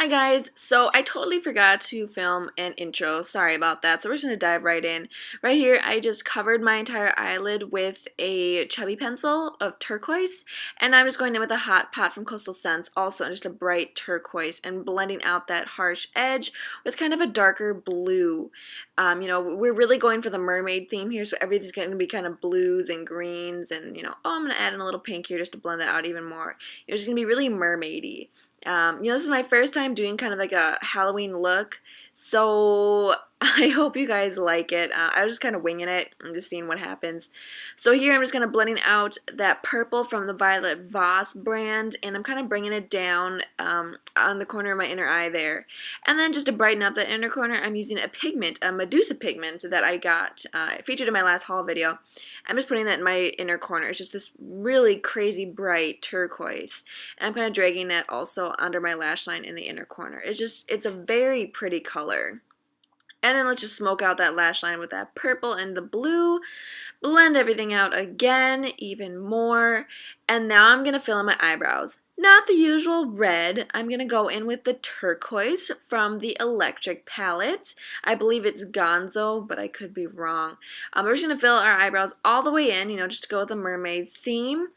Hi guys, so I totally forgot to film an intro, sorry about that, so we're just going to dive right in. Right here I just covered my entire eyelid with a chubby pencil of turquoise, and I'm just going in with a hot pot from Coastal Scents, also in just a bright turquoise, and blending out that harsh edge with kind of a darker blue. We're really going for the mermaid theme here, so everything's going to be kind of blues and greens, and I'm going to add in a little pink here just to blend that out even more. It's just going to be really mermaidy. This is my first time doing kind of like a Halloween look, so I hope you guys like it. I was just kind of winging it and just seeing what happens. So here I'm just kind of blending out that purple from the Violet Voss brand, and I'm kind of bringing it down on the corner of my inner eye there. And then just to brighten up that inner corner, I'm using a pigment, a Medusa pigment that I got featured in my last haul video. I'm just putting that in my inner corner. It's just this really crazy bright turquoise. And I'm kind of dragging that also under my lash line in the inner corner. It's a very pretty color. And then let's just smoke out that lash line with that purple and the blue. Blend everything out again, even more. And now I'm going to fill in my eyebrows. Not the usual red. I'm going to go in with the turquoise from the Electric palette. I believe it's Gonzo, but I could be wrong. We're just going to fill our eyebrows all the way in, just to go with the mermaid theme.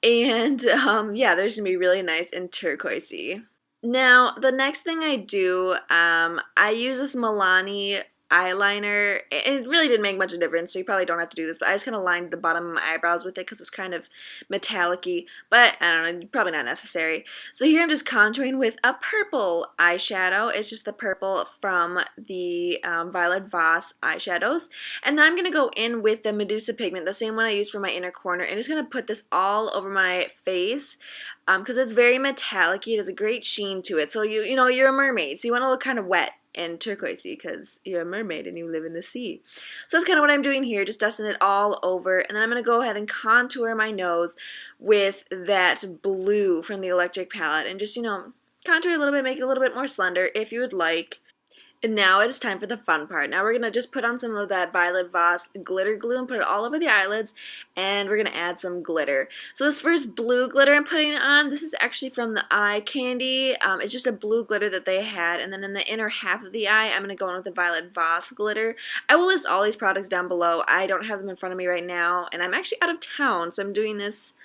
And yeah, they're just going to be really nice and turquoisey. Now, the next thing I do, I use this Milani eyeliner. It really didn't make much of a difference, so you probably don't have to do this, but I just kind of lined the bottom of my eyebrows with it because it's kind of metallic-y, but I don't know, probably not necessary. So here I'm just contouring with a purple eyeshadow. It's just the purple from the Violet Voss eyeshadows. And now I'm going to go in with the Medusa pigment, the same one I used for my inner corner, and just going to put this all over my face because it's very metallic-y. It has a great sheen to it. So you're a mermaid, so you want to look kind of wet and turquoisey because you're a mermaid and you live in the sea. So that's kind of what I'm doing here, just dusting it all over, and then I'm going to go ahead and contour my nose with that blue from the Electric palette and just, contour it a little bit, make it a little bit more slender if you would like. And now it is time for the fun part. Now we're going to just put on some of that Violet Voss glitter glue and put it all over the eyelids, and we're going to add some glitter. So this first blue glitter I'm putting on, this is actually from the Eye Candy. It's just a blue glitter that they had, and then in the inner half of the eye, I'm going to go in with the Violet Voss glitter. I will list all these products down below. I don't have them in front of me right now, and I'm actually out of town, so I'm doing this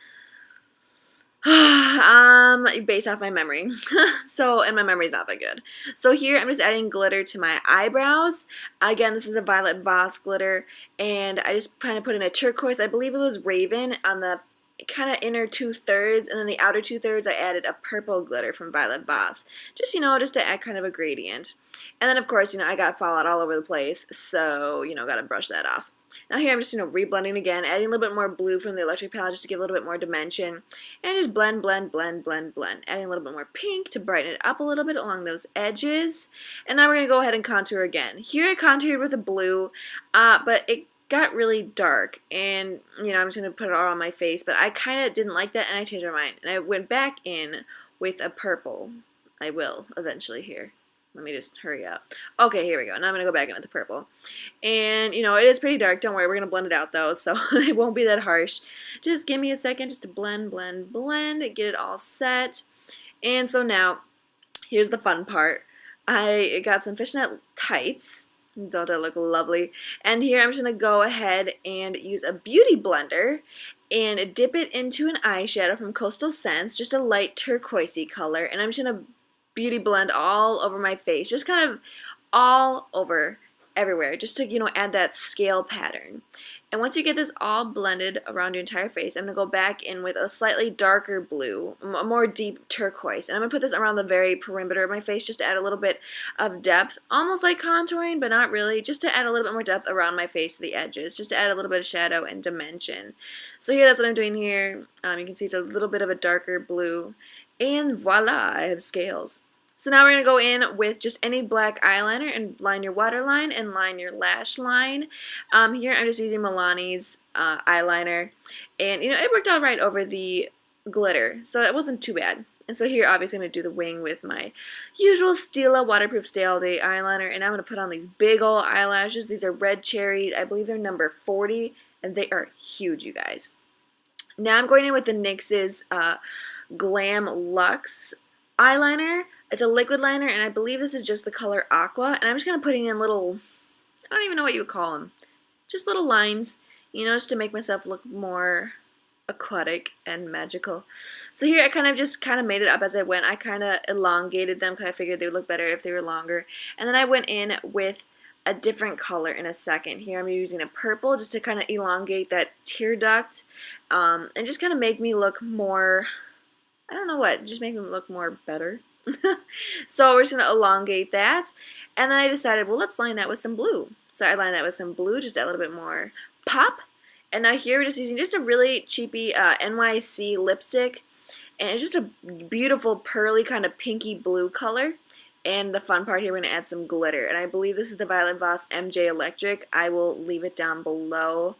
based off my memory. And my memory's not that good. So here I'm just adding glitter to my eyebrows. Again, this is a Violet Voss glitter, and I just kind of put in a turquoise. I believe it was Raven on the kind of inner 2/3, and then the outer 2/3 I added a purple glitter from Violet Voss. Just, just to add kind of a gradient. And then of course, I got fallout all over the place, so, gotta brush that off. Now here I'm just, reblending again, adding a little bit more blue from the Electric palette just to give a little bit more dimension. And just blend, blend, blend, blend, blend. Adding a little bit more pink to brighten it up a little bit along those edges. And now we're going to go ahead and contour again. Here I contoured with a blue, but it got really dark. And, I'm just going to put it all on my face. But I kind of didn't like that, and I changed my mind. And I went back in with a purple. I will eventually here. Let me just hurry up. Okay, here we go. Now I'm going to go back in with the purple. And, it is pretty dark. Don't worry, we're going to blend it out, though, so it won't be that harsh. Just give me a second just to blend, blend, blend, get it all set. And so now, here's the fun part. I got some fishnet tights. Don't they look lovely? And here I'm just going to go ahead and use a beauty blender and dip it into an eyeshadow from Coastal Scents, just a light turquoisey color. And I'm just going to beauty blend all over my face, just kind of all over everywhere, just to add that scale pattern. And once you get this all blended around your entire face, I'm going to go back in with a slightly darker blue, a more deep turquoise, and I'm going to put this around the very perimeter of my face just to add a little bit of depth, almost like contouring, but not really, just to add a little bit more depth around my face to the edges, just to add a little bit of shadow and dimension. So yeah, that's what I'm doing here. You can see it's a little bit of a darker blue. And voila, I have scales. So now we're going to go in with just any black eyeliner and line your waterline and line your lash line. Here I'm just using Milani's eyeliner. And, it worked out right over the glitter, so it wasn't too bad. And so here, obviously, I'm going to do the wing with my usual Stila Waterproof Stay All Day eyeliner. And I'm going to put on these big old eyelashes. These are Red Cherry. I believe they're number 40, and they are huge, you guys. Now I'm going in with the NYX's Glam Luxe eyeliner. It's a liquid liner, and I believe this is just the color Aqua, and I'm just going to put in little, I don't even know what you would call them, just little lines, you know, just to make myself look more aquatic and magical. So here I kind of made it up as I went. I kind of elongated them because I figured they would look better if they were longer. And then I went in with a different color in a second. Here I'm using a purple just to kind of elongate that tear duct and just kind of make me look more, I don't know what, just make me look more better. So we're just going to elongate that. And then I decided, well, let's line that with some blue. So I lined that with some blue, just a little bit more pop. And now here we're just using just a really cheapy NYC lipstick. And it's just a beautiful pearly kind of pinky blue color. And the fun part here, we're going to add some glitter. And I believe this is the Violet Voss MJ Electric. I will leave it down below.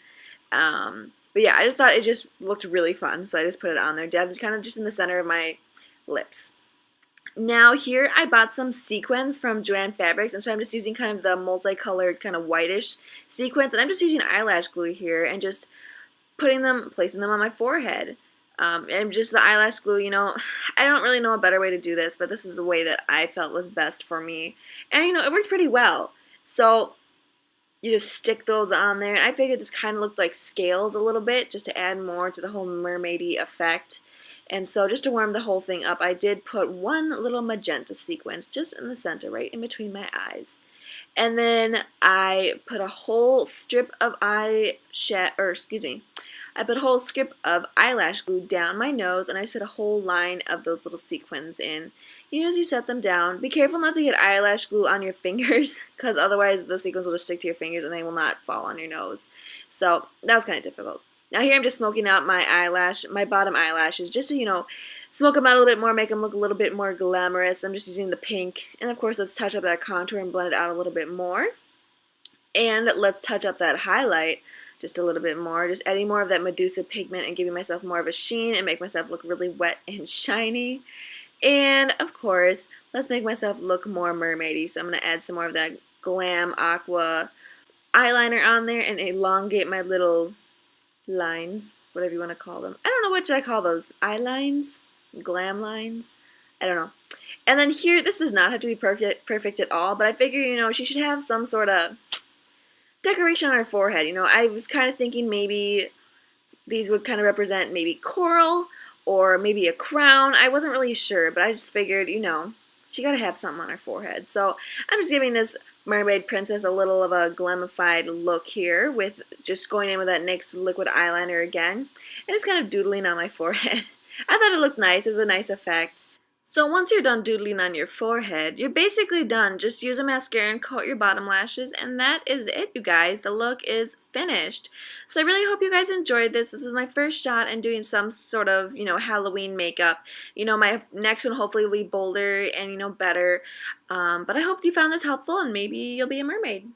But yeah, I just thought it just looked really fun. So I just put it on there. It's kind of just in the center of my lips. Now here I bought some sequins from Joann Fabrics, and so I'm just using kind of the multicolored kind of whitish sequins, and I'm just using eyelash glue here and just placing them on my forehead. And just the eyelash glue, you know, I don't really know a better way to do this, but this is the way that I felt was best for me. And you know, it worked pretty well. So you just stick those on there, and I figured this kind of looked like scales a little bit, just to add more to the whole mermaidy effect. And so just to warm the whole thing up, I did put one little magenta sequence just in the center, right in between my eyes. And then I put a whole strip of I put a whole strip of eyelash glue down my nose, and I just put a whole line of those little sequins in. You know, as you set them down, be careful not to get eyelash glue on your fingers, because otherwise the sequins will just stick to your fingers and they will not fall on your nose. So that was kind of difficult. Now here I'm just smoking out my bottom eyelashes, just to, you know, smoke them out a little bit more, make them look a little bit more glamorous. I'm just using the pink. And of course, let's touch up that contour and blend it out a little bit more. And let's touch up that highlight just a little bit more, just adding more of that Medusa pigment and giving myself more of a sheen and make myself look really wet and shiny. And of course, let's make myself look more mermaidy. So I'm going to add some more of that Glam Aqua eyeliner on there and elongate my little lines, whatever you want to call them. I don't know, what should I call those? Eye lines? Glam lines? I don't know. And then here, this does not have to be perfect at all, but I figure, you know, she should have some sort of decoration on her forehead. You know, I was kind of thinking maybe these would kind of represent maybe coral or maybe a crown. I wasn't really sure, but I just figured, you know, she got to have something on her forehead. So I'm just giving this mermaid princess a little of a glamified look here, with just going in with that NYX liquid eyeliner again and just kind of doodling on my forehead. I thought it looked nice. It was a nice effect. So once you're done doodling on your forehead, you're basically done. Just use a mascara and coat your bottom lashes, and that is it, you guys. The look is finished. So I really hope you guys enjoyed this. This was my first shot in doing some sort of, you know, Halloween makeup. You know, my next one hopefully will be bolder and, you know, better. But I hope you found this helpful, and maybe you'll be a mermaid.